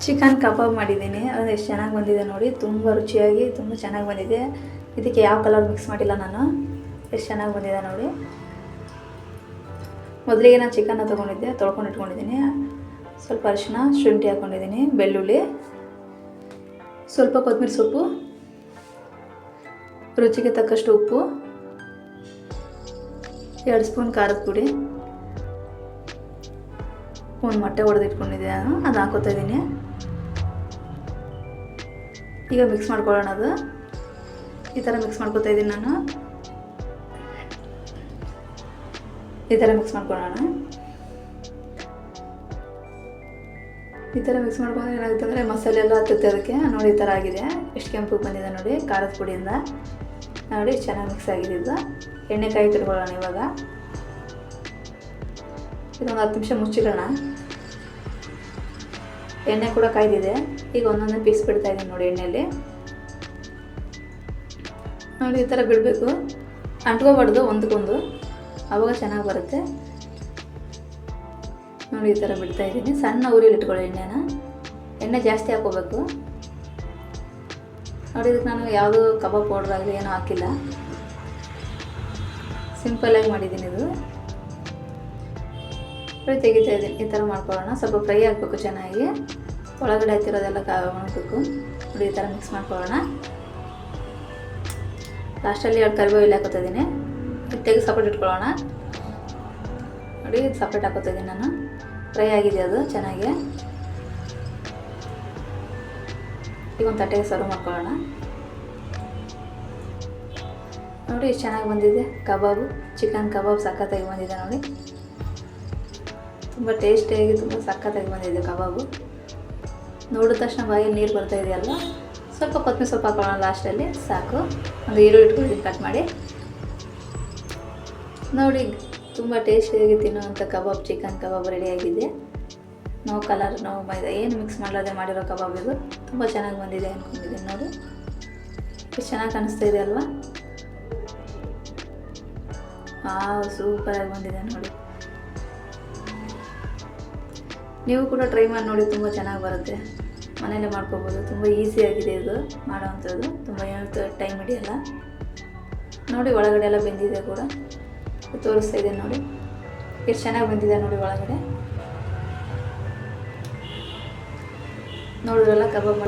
Chicken ಕಬಾಬ್ ಮಾಡಿದ್ದೀನಿ. ಅದು ಎಷ್ಟು ಚೆನ್ನಾಗಿ ಬಂದಿದೆ ನೋಡಿ, ತುಂಬ ರುಚಿಯಾಗಿ ತುಂಬ ಚೆನ್ನಾಗಿ ಬಂದಿದೆ. ಇದಕ್ಕೆ ಯಾವ ಕಲರ್ ಮಿಕ್ಸ್ ಮಾಡಿಲ್ಲ ನಾನು. ಎಷ್ಟು ಚೆನ್ನಾಗಿ ಬಂದಿದೆ ನೋಡಿ. ಮೊದಲಿಗೆ ನಾನು ಚಿಕನ್ನ ತೊಗೊಂಡಿದ್ದೆ, ತೊಳ್ಕೊಂಡು ಇಟ್ಕೊಂಡಿದ್ದೀನಿ. ಸ್ವಲ್ಪ ಅರಿಶಿನ, ಶುಂಠಿ ಹಾಕ್ಕೊಂಡಿದ್ದೀನಿ, ಬೆಳ್ಳುಳ್ಳಿ, ಸ್ವಲ್ಪ ಕೊತ್ತಂಬರಿ ಸೊಪ್ಪು, ರುಚಿಗೆ ತಕ್ಕಷ್ಟು ಉಪ್ಪು, 2 ಸ್ಪೂನ್ ಖಾರದ ಪುಡಿ, ಒಂದು ಮೊಟ್ಟೆ ಹೊಡೆದಿಟ್ಕೊಂಡಿದ್ದೆ ನಾನು, ಅದು ಹಾಕೋತಾ ಇದ್ದೀನಿ. ಈಗ ಮಿಕ್ಸ್ ಮಾಡ್ಕೊಳ್ಳೋಣ. ಅದು ಈ ಥರ ಮಿಕ್ಸ್ ಮಾಡ್ಕೊತಾ ಇದ್ದೀನಿ ನಾನು. ಈ ಥರ ಮಿಕ್ಸ್ ಮಾಡ್ಕೊಳ್ಳೋಣ. ಈ ಥರ ಮಿಕ್ಸ್ ಮಾಡ್ಕೊಂಡ್ರೆ ಏನಾಗುತ್ತೆ ಅಂದರೆ ಮಸಾಲೆ ಎಲ್ಲ ಹತ್ತುತ್ತೆ ಅದಕ್ಕೆ. ನೋಡಿ ಈ ಥರ ಆಗಿದೆ, ಎಷ್ಟು ಕೆಂಪು ಬಂದಿದೆ ನೋಡಿ ಖಾರದ ಪುಡಿಯಿಂದ. ನೋಡಿ ಚೆನ್ನಾಗಿ ಮಿಕ್ಸ್ ಆಗಿದೆ. ಇದು ಎಣ್ಣೆ ಕಾಯಿ ಇಟ್ಕೊಳ್ಳೋಣ. ಇವಾಗ ಇದೊಂದು 10 ನಿಮಿಷ ಮುಚ್ಚಿಡೋಣ. ಎಣ್ಣೆ ಕೂಡ ಕಾಯ್ದಿದೆ. ಈಗ ಒಂದೊಂದೇ ಪೀಸ್ ಬಿಡ್ತಾ ಇದ್ದೀನಿ ನೋಡಿ ಎಣ್ಣೆಯಲ್ಲಿ. ನೋಡಿ ಈ ಥರ ಬಿಡಬೇಕು, ಅಂಟ್ಕೋಬಾರ್ದು ಒಂದಕ್ಕೊಂದು, ಆವಾಗ ಚೆನ್ನಾಗಿ ಬರುತ್ತೆ. ನೋಡಿ ಈ ಥರ ಬಿಡ್ತಾ ಇದ್ದೀನಿ. ಸಣ್ಣ ಉರಿಯಲ್ಲಿ ಇಟ್ಕೊಳ್ಳಿ ಎಣ್ಣೆನ. ಎಣ್ಣೆ ಜಾಸ್ತಿ ಹಾಕೋಬೇಕು ನೋಡಿ. ಇದಕ್ಕೆ ನಾನು ಯಾವುದು ಕಬಾಬ್ ಪೌಡ್ರ್ ಆಗಲಿ ಏನೂ ಹಾಕಿಲ್ಲ, ಸಿಂಪಲ್ಲಾಗಿ ಮಾಡಿದ್ದೀನಿ. ಇದು ಫ್ರೈ ತೆಗಿತಾ ಇದ್ದೀನಿ. ಈ ಥರ ಮಾಡ್ಕೊಳ್ಳೋಣ. ಸ್ವಲ್ಪ ಫ್ರೈ ಆಗಬೇಕು ಚೆನ್ನಾಗಿ, ಒಳಗಡೆ ಹತ್ತಿರೋದೆಲ್ಲ ಮಾಡಬೇಕು ನೋಡಿ. ಈ ಥರ ಮಿಕ್ಸ್ ಮಾಡ್ಕೊಳ್ಳೋಣ. ಲಾಸ್ಟಲ್ಲಿ 2 ಕರಿಬೇವು ಹಾಕೋತಾ ಇದ್ದೀನಿ. ತೆಗೆದು ಸಪ್ರೇಟ್ ಇಟ್ಕೊಳ್ಳೋಣ ನೋಡಿ. ಸಪ್ರೇಟ್ ಹಾಕೋತಾ ಇದ್ದೀನಿ ನಾನು. ಫ್ರೈ ಆಗಿದೆ ಅದು ಚೆನ್ನಾಗಿ. ಈಗ ಒಂದು ತಟ್ಟೆಗೆ ಸರ್ವ್ ಮಾಡ್ಕೊಳ್ಳೋಣ. ನೋಡಿ ಎಷ್ಟು ಚೆನ್ನಾಗಿ ಬಂದಿದೆ ಕಬಾಬು. ಚಿಕನ್ ಕಬಾಬ್ ಸಖತ್ತಾಗಿ ಬಂದಿದೆ ನೋಡಿ. ತುಂಬ ಟೇಸ್ಟಿಯಾಗಿ ತುಂಬ ಸಖತ್ತಾಗಿ ಬಂದಿದೆ ಕಬಾಬು. ನೋಡಿದ ತಕ್ಷಣ ಬಾಯಲ್ಲಿ ನೀರು ಬರ್ತಾ ಇದೆಯಲ್ಲ. ಸ್ವಲ್ಪ ಕೊತ್ತಂಬರಿ ಸೊಪ್ಪು ಹಾಕೊಳ್ಳೋಣ ಲಾಸ್ಟಲ್ಲಿ, ಸಾಕು. ಒಂದು ಈರುಳ್ಳಿ ಇಟ್ಕೊಂಡಿದ್ದೀನಿ ಕಟ್ ಮಾಡಿ. ನೋಡಿ ತುಂಬ ಟೇಸ್ಟಿಯಾಗಿ ತಿನ್ನುವಂಥ ಕಬಾಬ್, ಚಿಕನ್ ಕಬಾಬ್ ರೆಡಿಯಾಗಿದೆ. ನೋ ಕಲರ್, ನೋ ಮೈದಾ, ಏನು ಮಿಕ್ಸ್ ಮಾಡಲಾದೆ ಮಾಡಿರೋ ಕಬಾಬ್ ಇದು. ತುಂಬ ಚೆನ್ನಾಗಿ ಬಂದಿದೆ ಅಂದ್ಕೊಂಡಿದ್ದೀನಿ ನೋಡಿ. ಎಷ್ಟು ಚೆನ್ನಾಗಿ ಕಾಣಿಸ್ತಾ ಇದೆ ಅಲ್ವಾ? ಸೂಪರಾಗಿ ಬಂದಿದೆ ನೋಡಿ. ನೀವು ಕೂಡ ಟ್ರೈ ಮಾಡಿ ನೋಡಿ, ತುಂಬ ಚೆನ್ನಾಗಿ ಬರುತ್ತೆ. ಮನೆಯಲ್ಲೇ ಮಾಡ್ಕೋಬೋದು. ತುಂಬ ಈಸಿಯಾಗಿದೆ ಇದು ಮಾಡೋವಂಥದ್ದು. ತುಂಬ ಏನು ಟೈಮ್ ಹಿಡಿಯಲ್ಲ ನೋಡಿ. ಒಳಗಡೆ ಎಲ್ಲ ಬೆಂದಿದೆ ಕೂಡ, ತೋರಿಸ್ತಾ ಇದೆ ನೋಡಿ. ಎಷ್ಟು ಚೆನ್ನಾಗಿ ಬಂದಿದೆ ನೋಡಿ ಒಳಗಡೆ. ನೋಡಿದ್ರಲ್ಲ ಕಬಾಬ್